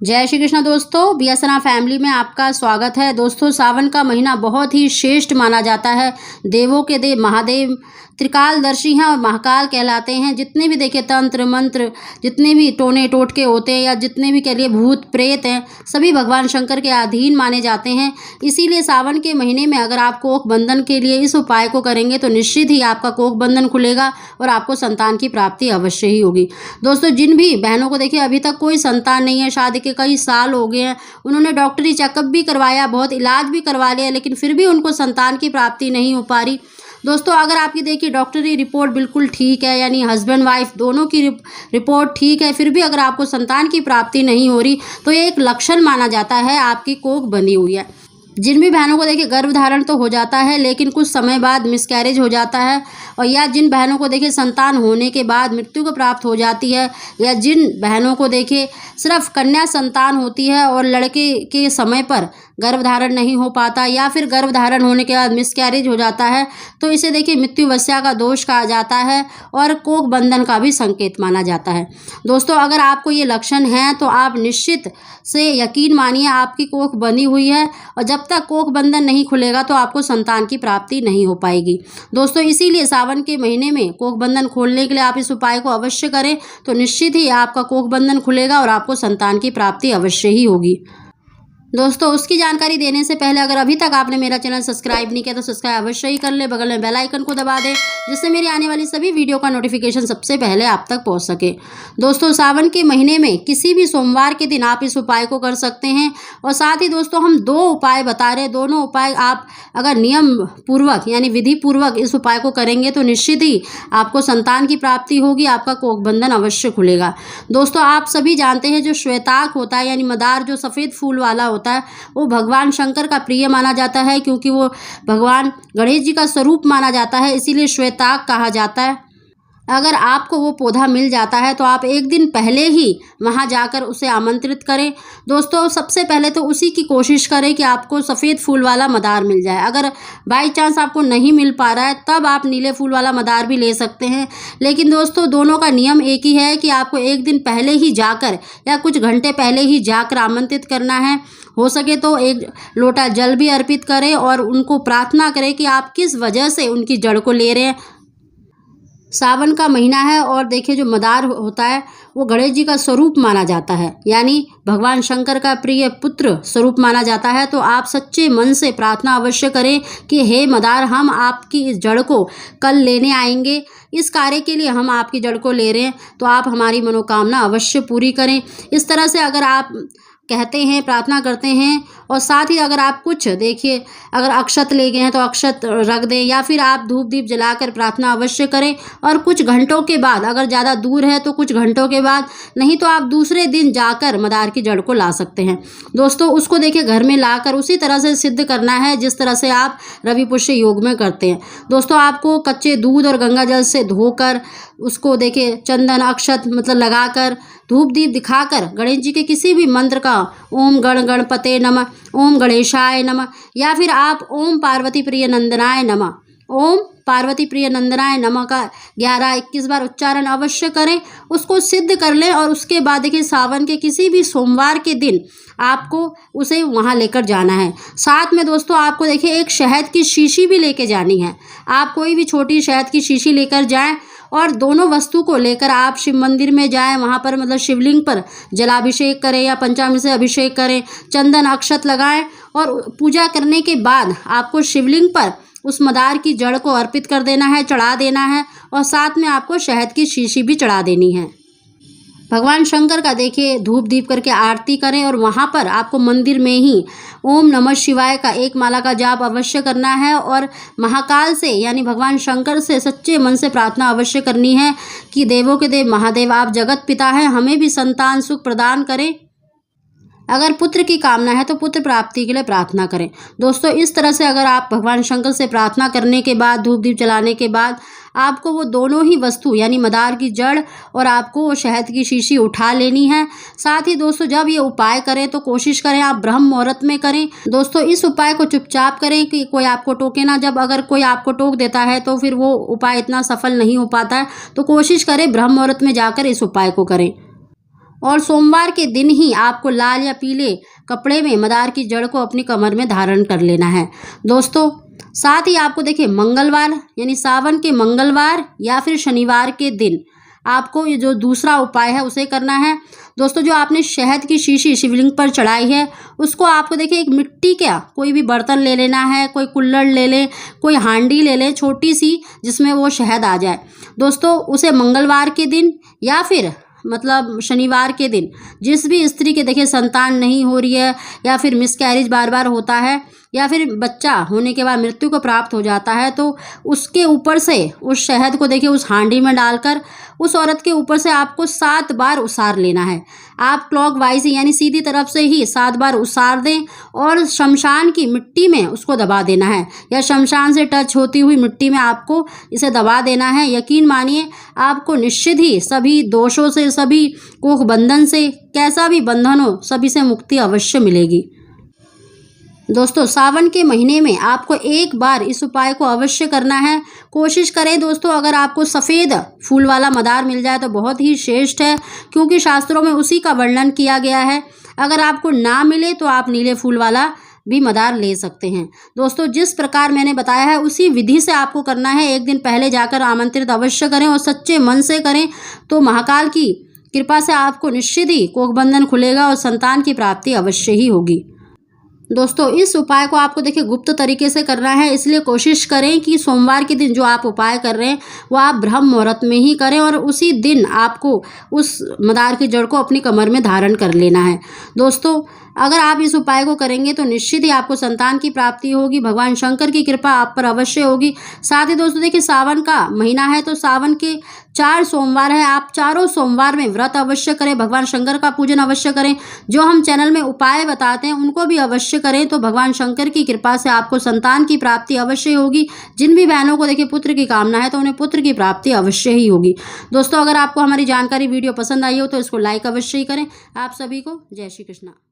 जय श्री कृष्ण दोस्तों, बीएसएनआर फैमिली में आपका स्वागत है। दोस्तों, सावन का महीना बहुत ही श्रेष्ठ माना जाता है। देवों के देव महादेव त्रिकालदर्शी हैं और महाकाल कहलाते हैं। जितने भी देखिए तंत्र मंत्र, जितने भी टोने टोटके होते हैं या जितने भी कह लिए भूत प्रेत हैं, सभी भगवान शंकर के अधीन माने जाते हैं। इसीलिए सावन के महीने में अगर आप कोख बंधन के लिए इस उपाय को करेंगे तो निश्चित ही आपका कोख बंधन खुलेगा और आपको संतान की प्राप्ति अवश्य ही होगी। दोस्तों, जिन भी बहनों को देखिए अभी तक कोई संतान नहीं है, शादी के कई साल हो गए हैं, उन्होंने डॉक्टरी चेकअप भी करवाया, बहुत इलाज भी करवा लिया, लेकिन फिर भी उनको संतान की प्राप्ति नहीं हो पा रही। दोस्तों, अगर आपकी देखिए डॉक्टरी रिपोर्ट बिल्कुल ठीक है, यानी हस्बैंड वाइफ दोनों की रिपोर्ट ठीक है, फिर भी अगर आपको संतान की प्राप्ति नहीं हो रही तो ये एक लक्षण माना जाता है आपकी कोख बंधी हुई है। जिन भी बहनों को देखिए गर्भधारण तो हो जाता है, लेकिन कुछ समय बाद मिसकैरेज हो जाता है, और या जिन बहनों को देखिए संतान होने के बाद मृत्यु को प्राप्त हो जाती है, या जिन बहनों को देखिए सिर्फ कन्या संतान होती है और लड़के के समय पर गर्भधारण नहीं हो पाता, या फिर गर्भधारण होने के बाद मिसकैरेज हो जाता है, तो इसे देखिए मृत्युवस्या का दोष कहा जाता है और कोख बंधन का भी संकेत माना जाता है। दोस्तों, अगर आपको ये लक्षण हैं तो आप निश्चित से यकीन मानिए आपकी कोख बंधी हुई है, और जब तक कोख बंधन नहीं खुलेगा तो आपको संतान की प्राप्ति नहीं हो पाएगी। दोस्तों, इसीलिए सावन के महीने में कोख बंधन खोलने के लिए आप इस उपाय को अवश्य करें तो निश्चित ही आपका कोख बंधन खुलेगा और आपको संतान की प्राप्ति अवश्य ही होगी। दोस्तों, उसकी जानकारी देने से पहले अगर अभी तक आपने मेरा चैनल सब्सक्राइब नहीं किया तो सब्सक्राइब अवश्य ही कर ले, बगल में बेल आइकन को दबा दें जिससे मेरी आने वाली सभी वीडियो का नोटिफिकेशन सबसे पहले आप तक पहुंच सके। दोस्तों, सावन के महीने में किसी भी सोमवार के दिन आप इस उपाय को कर सकते हैं, और साथ ही दोस्तों हम दो उपाय बता रहे हैं। दोनों उपाय आप अगर नियम पूर्वक यानी विधि पूर्वक इस उपाय को करेंगे तो निश्चित ही आपको संतान की प्राप्ति होगी, आपका कोख बंधन अवश्य खुलेगा। दोस्तों, आप सभी जानते हैं जो श्वेताक होता है यानी मदार, जो सफ़ेद फूल वाला होता है, वो भगवान शंकर का प्रिय माना जाता है, क्योंकि वो भगवान गणेश जी का स्वरूप माना जाता है, इसीलिए श्वेताक कहा जाता है। अगर आपको वो पौधा मिल जाता है तो आप एक दिन पहले ही वहाँ जाकर उसे आमंत्रित करें। दोस्तों, सबसे पहले तो उसी की कोशिश करें कि आपको सफ़ेद फूल वाला मदार मिल जाए। अगर बाई चांस आपको नहीं मिल पा रहा है तब आप नीले फूल वाला मदार भी ले सकते हैं, लेकिन दोस्तों दोनों का नियम एक ही है कि आपको एक दिन पहले ही जाकर या कुछ घंटे पहले ही जाकर आमंत्रित करना है। हो सके तो एक लोटा जल भी अर्पित करें और उनको प्रार्थना करें कि आप किस वजह से उनकी जड़ को ले रहे हैं। सावन का महीना है और देखिए जो मदार होता है वो गणेश जी का स्वरूप माना जाता है, यानी भगवान शंकर का प्रिय पुत्र स्वरूप माना जाता है। तो आप सच्चे मन से प्रार्थना अवश्य करें कि हे मदार, हम आपकी इस जड़ को कल लेने आएंगे, इस कार्य के लिए हम आपकी जड़ को ले रहे हैं, तो आप हमारी मनोकामना अवश्य पूरी करें। इस तरह से अगर आप कहते हैं, प्रार्थना करते हैं, और साथ ही अगर आप कुछ देखिए अगर अक्षत ले गए हैं तो अक्षत रख दें, या फिर आप धूप दीप जलाकर प्रार्थना अवश्य करें। और कुछ घंटों के बाद, अगर ज़्यादा दूर है तो कुछ घंटों के बाद, नहीं तो आप दूसरे दिन जाकर मदार की जड़ को ला सकते हैं। दोस्तों, उसको देखिए घर में लाकर उसी तरह से सिद्ध करना है जिस तरह से आप रवि पुष्य योग में करते हैं। दोस्तों, आपको कच्चे दूध और गंगा जल से धोकर उसको देखिए चंदन अक्षत मतलब लगाकर धूप दीप दिखाकर गणेश जी के किसी भी मंत्र का, ओम गण गणपते नमः, ओम गणेशाय नमः, या फिर आप ओम पार्वती प्रिय नंदनाय नमः, ओम पार्वती प्रिय नंदनाय नमः का 11-21 बार उच्चारण अवश्य करें, उसको सिद्ध कर लें। और उसके बाद देखिए सावन के किसी भी सोमवार के दिन आपको उसे वहाँ लेकर जाना है। साथ में दोस्तों आपको देखिए एक शहद की शीशी भी लेके जानी है। आप कोई भी छोटी शहद की शीशी लेकर जाएं और दोनों वस्तु को लेकर आप शिव मंदिर में जाएं, वहाँ पर मतलब शिवलिंग पर जलाभिषेक करें या पंचामृत से अभिषेक करें, चंदन अक्षत लगाएं, और पूजा करने के बाद आपको शिवलिंग पर उस मदार की जड़ को अर्पित कर देना है, चढ़ा देना है, और साथ में आपको शहद की शीशी भी चढ़ा देनी है। भगवान शंकर का देखिए धूप दीप करके आरती करें, और वहाँ पर आपको मंदिर में ही ओम नमः शिवाय का एक माला का जाप अवश्य करना है, और महाकाल से यानी भगवान शंकर से सच्चे मन से प्रार्थना अवश्य करनी है कि देवों के देव महादेव, आप जगत पिता हैं, हमें भी संतान सुख प्रदान करें। अगर पुत्र की कामना है तो पुत्र प्राप्ति के लिए प्रार्थना करें। दोस्तों, इस तरह से अगर आप भगवान शंकर से प्रार्थना करने के बाद, धूप दीप जलाने के बाद, आपको वो दोनों ही वस्तु यानी मदार की जड़ और आपको वो शहद की शीशी उठा लेनी है। साथ ही दोस्तों जब ये उपाय करें तो कोशिश करें आप ब्रह्म मुहूर्त में करें। दोस्तों, इस उपाय को चुपचाप करें कि कोई आपको टोके ना। जब अगर कोई आपको टोक देता है तो फिर वो उपाय इतना सफल नहीं हो पाता है, तो कोशिश करें ब्रह्म मुहूर्त में जाकर इस उपाय को करें। और सोमवार के दिन ही आपको लाल या पीले कपड़े में मदार की जड़ को अपनी कमर में धारण कर लेना है दोस्तों। साथ ही आपको देखिए मंगलवार यानी सावन के मंगलवार या फिर शनिवार के दिन आपको ये जो दूसरा उपाय है उसे करना है दोस्तों। जो आपने शहद की शीशी शिवलिंग पर चढ़ाई है उसको आपको देखिए एक मिट्टी का कोई भी बर्तन ले लेना है, कोई कुल्हड़ ले लें, कोई हांडी ले लें छोटी सी जिसमें वो शहद आ जाए दोस्तों। उसे मंगलवार के दिन या फिर मतलब शनिवार के दिन जिस भी स्त्री के देखिए संतान नहीं हो रही है या फिर मिसकैरेज बार बार होता है या फिर बच्चा होने के बाद मृत्यु को प्राप्त हो जाता है तो उसके ऊपर से उस शहद को देखिए उस हांडी में डालकर उस औरत के ऊपर से आपको 7 बार उसार लेना है। आप क्लॉकवाइज यानी सीधी तरफ से ही 7 बार उसार दें और शमशान की मिट्टी में उसको दबा देना है या शमशान से टच होती हुई मिट्टी में आपको इसे दबा देना है। यकीन मानिए आपको निश्चित ही सभी दोषों से, सभी कोख बंधन से, कैसा भी बंधन हो सभी से मुक्ति अवश्य मिलेगी दोस्तों। सावन के महीने में आपको एक बार इस उपाय को अवश्य करना है। कोशिश करें दोस्तों अगर आपको सफ़ेद फूल वाला मदार मिल जाए तो बहुत ही श्रेष्ठ है क्योंकि शास्त्रों में उसी का वर्णन किया गया है। अगर आपको ना मिले तो आप नीले फूल वाला भी मदार ले सकते हैं दोस्तों। जिस प्रकार मैंने बताया है उसी विधि से आपको करना है। एक दिन पहले जाकर आमंत्रित अवश्य करें और सच्चे मन से करें तो महाकाल की कृपा से आपको निश्चित ही कोखबंधन खुलेगा और संतान की प्राप्ति अवश्य ही होगी दोस्तों। इस उपाय को आपको देखिए गुप्त तरीके से करना है, इसलिए कोशिश करें कि सोमवार के दिन जो आप उपाय कर रहे हैं वो आप ब्रह्म मुहूर्त में ही करें और उसी दिन आपको उस मदार की जड़ को अपनी कमर में धारण कर लेना है दोस्तों। अगर आप इस उपाय को करेंगे तो निश्चित ही आपको संतान की प्राप्ति होगी, भगवान शंकर की कृपा आप पर अवश्य होगी। साथ ही दोस्तों देखिए सावन का महीना है तो सावन के 4 सोमवार है, आप चारों सोमवार में व्रत अवश्य करें, भगवान शंकर का पूजन अवश्य करें। जो हम चैनल में उपाय बताते हैं उनको भी अवश्य करें तो भगवान शंकर की कृपा से आपको संतान की प्राप्ति अवश्य होगी। जिन भी बहनों को देखिए पुत्र की कामना है तो उन्हें पुत्र की प्राप्ति अवश्य ही होगी दोस्तों। अगर आपको हमारी जानकारी वीडियो पसंद आई हो तो इसको लाइक अवश्य ही करें। आप सभी को जय श्री कृष्णा।